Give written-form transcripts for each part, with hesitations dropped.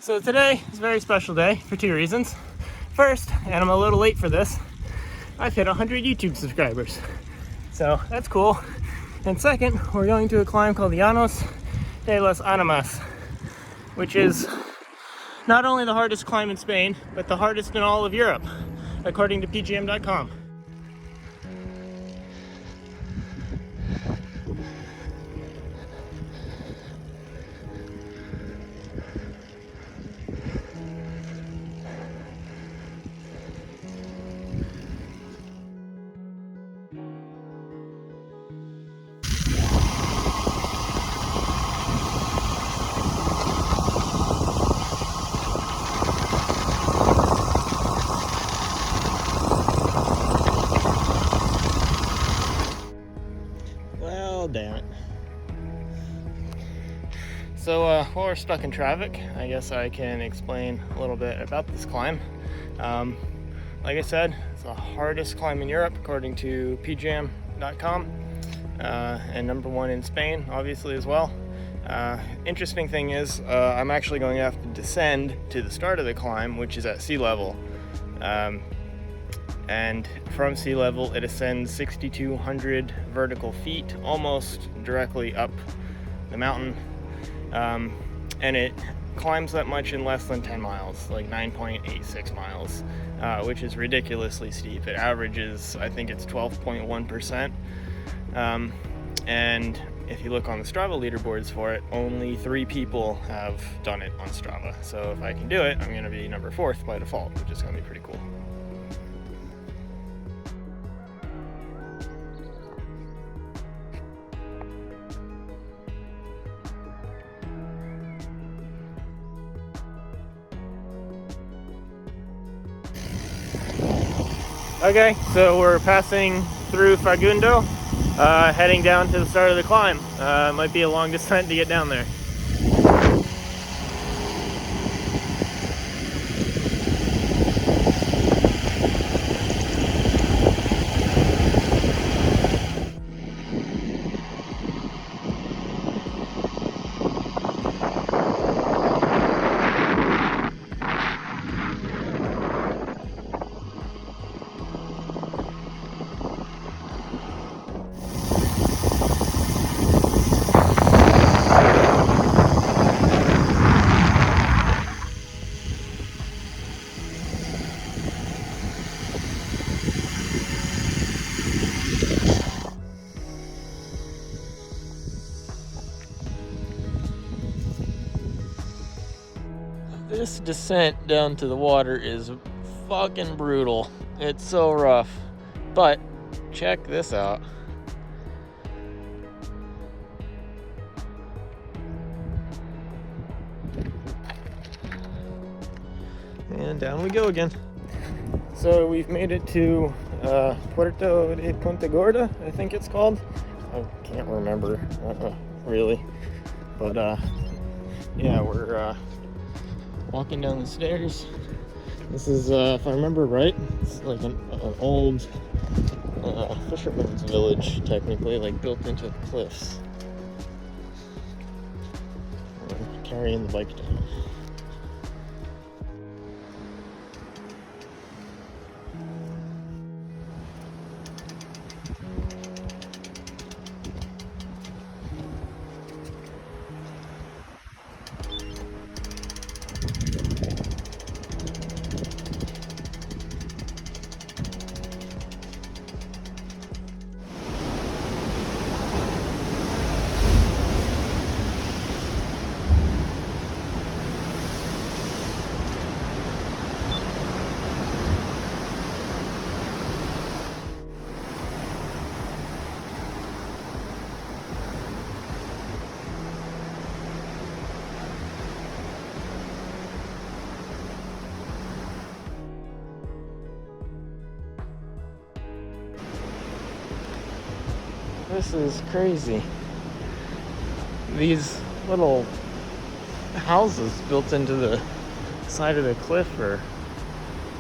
So today is a very special day for two reasons. First, and I'm a little late for this, I've hit 100 YouTube subscribers. So that's cool. And second, we're going to a climb called Llanos de las Animas, which is not only the hardest climb in Spain, but the hardest in all of Europe, according to pgm.com. Well, damn it. So while we're stuck in traffic, I guess I can explain a little bit about this climb. Like I said, it's the hardest climb in Europe according to pgm.com, and number one in Spain, obviously, as well. Interesting thing is, I'm actually going to have to descend to the start of the climb, which is at sea level. And from sea level, it ascends 6,200 vertical feet, almost directly up the mountain. And it climbs that much in less than 10 miles, like 9.86 miles, which is ridiculously steep. It averages, I think it's 12.1%. And if you look on the Strava leaderboards for it, only 3 people have done it on Strava. So if I can do it, I'm going to be number 4th by default, which is going to be pretty cool. Okay, so we're passing through Fagundo, heading down to the start of the climb. It might be a long descent to get down there. This descent down to the water is fucking brutal. It's so rough. But check this out. And down we go again. So we've made it to Puerto de Punta Gorda, I think it's called. I can't remember really. But yeah, we're walking down the stairs. This is, if I remember right, it's like an old fisherman's village, technically, like built into the cliffs. We're carrying the bike down. This is crazy. These little houses built into the side of the cliff are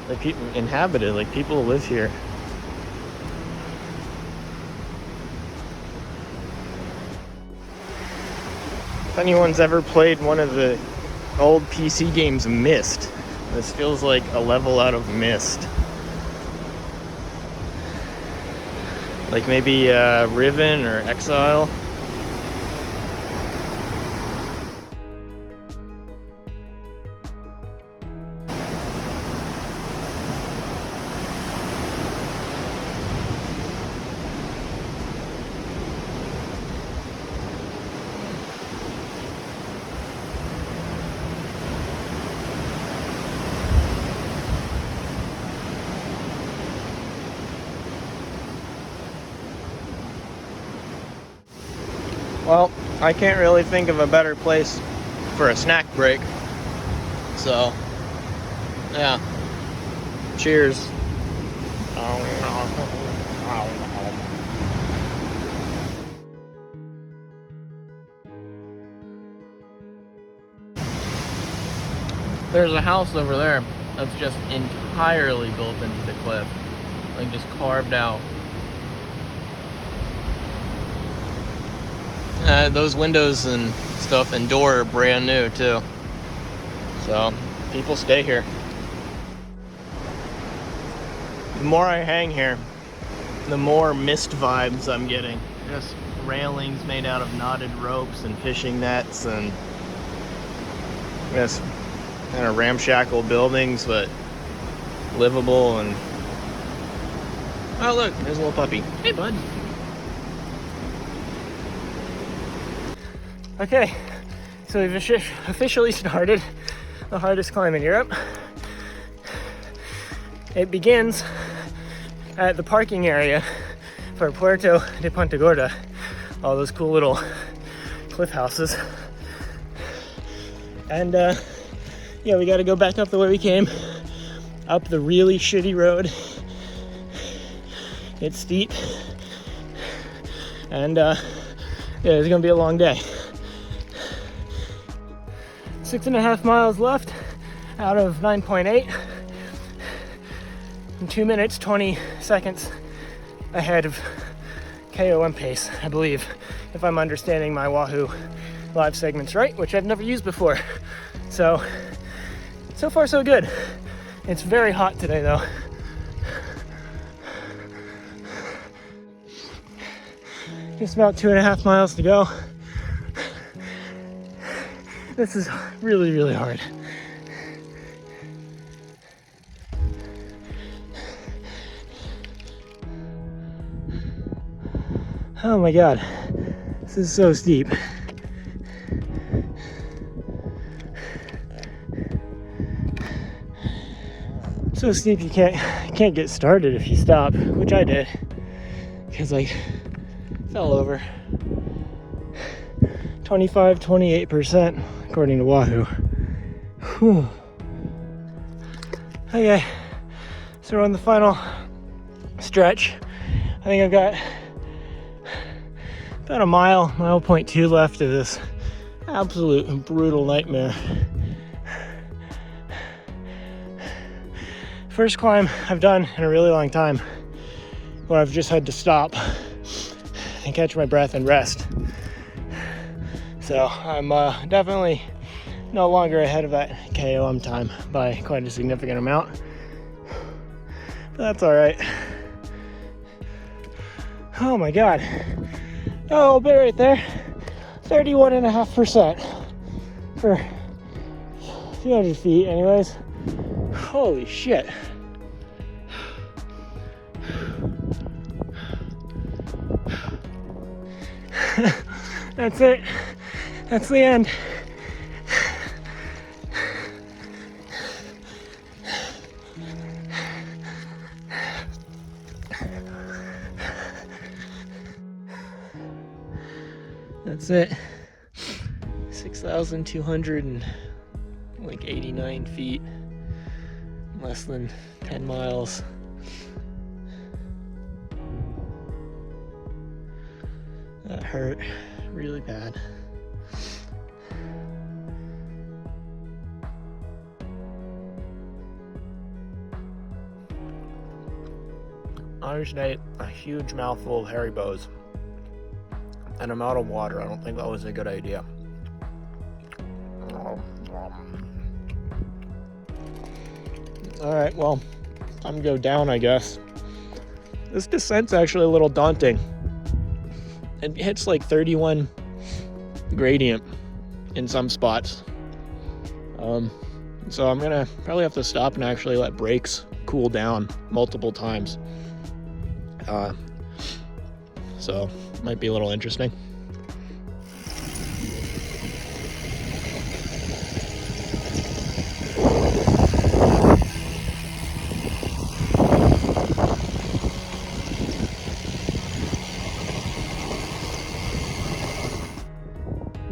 like people inhabited, like people live here. If anyone's ever played one of the old PC games Myst. This feels like a level out of Myst. Like maybe Riven or Exile. Well, I can't really think of a better place for a snack break. So, yeah. Cheers. There's a house over there that's just entirely built into the cliff. Like just carved out. Those windows and stuff and door are brand new too. So people stay here. The more I hang here, the more Myst vibes I'm getting. Just railings made out of knotted ropes and fishing nets and just kind of ramshackle buildings, but livable. And oh look, there's a little puppy. Hey bud. Okay, so we've officially started the hardest climb in Europe. It begins at the parking area for Puerto de Punta all those cool little cliff houses. And yeah, we gotta go back up the way we came, up the really shitty road. It's steep, and yeah, it's gonna be a long day. 6.5 miles left out of 9.8. In 2 minutes, 20 seconds ahead of KOM pace, I believe, if I'm understanding my Wahoo live segments right, which I've never used before. So far so good. It's very hot today though. Just about 2.5 miles to go. This is really, really hard. Oh my God, this is so steep. So steep you can't get started if you stop, which I did, because I fell over. 28% according to Wahoo. Whew. Okay, so we're on the final stretch. I think I've got about a mile 0.2 left of this absolute brutal nightmare. First climb I've done in a really long time where I've just had to stop and catch my breath and rest. So I'm definitely no longer ahead of that KOM time by quite a significant amount. But that's all right. Oh my God. Oh, a bit right there. 31.5% for 200 feet anyways. Holy shit. That's it. That's the end. That's it. 6,289 feet. Less than 10 miles. That hurt really bad. I just ate a huge mouthful of Haribo's, and I'm out of water. I don't think that was a good idea. All right, well, time to go down, I guess. This descent's actually a little daunting. It hits like 31 gradient in some spots. So I'm gonna probably have to stop and actually let brakes cool down multiple times. So might be a little interesting.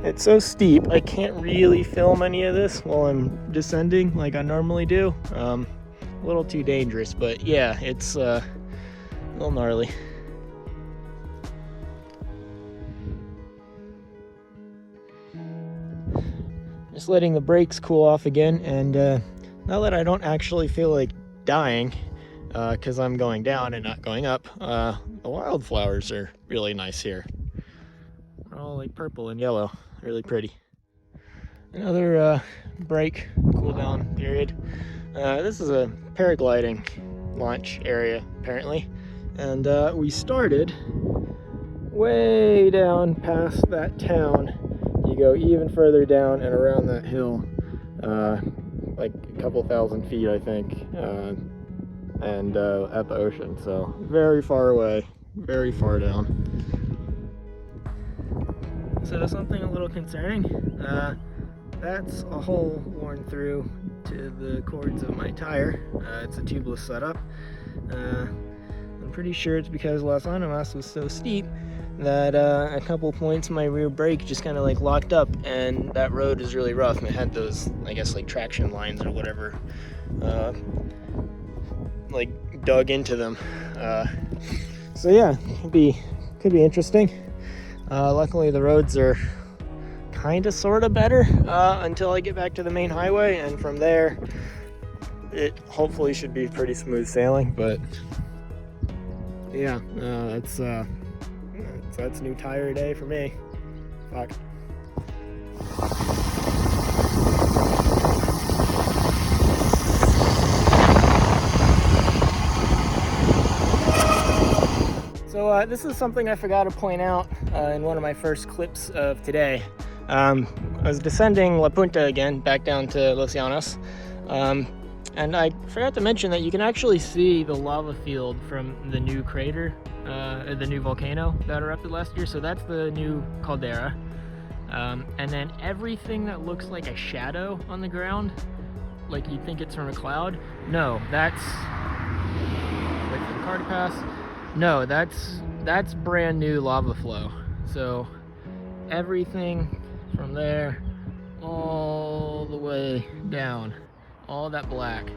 It's so steep, I can't really film any of this while I'm descending like I normally do. A little too dangerous, but yeah, it's a little gnarly. Just letting the brakes cool off again, and now that I don't actually feel like dying, because I'm going down and not going up, the wildflowers are really nice here. They're all like purple and yellow, really pretty. Another break, cool down period. This is a paragliding launch area apparently, and we started way down past that town. You go even further down and around that hill, like a couple thousand feet I think, and at the ocean, so very far away, very far down. So something a little concerning, that's a hole worn through to the cords of my tire. It's a tubeless setup. I'm pretty sure it's because Las Animas was so steep that a couple points my rear brake just kind of like locked up, and that road is really rough, and it had those, I guess, like traction lines or whatever, like dug into them. So yeah, could be interesting. Luckily the roads are kind of sort of better until I get back to the main highway, and from there it hopefully should be pretty smooth sailing. But yeah, that's new tire day for me. Fuck. So this is something I forgot to point out in one of my first clips of today. I was descending La Punta again, back down to Los Llanos, and I forgot to mention that you can actually see the lava field from the new crater, the new volcano that erupted last year. So that's the new caldera, and then everything that looks like a shadow on the ground, like you'd think it's from a cloud, no, that's, wait for the car to pass. No, that's brand new lava flow. So everything from there all the way down, all that black,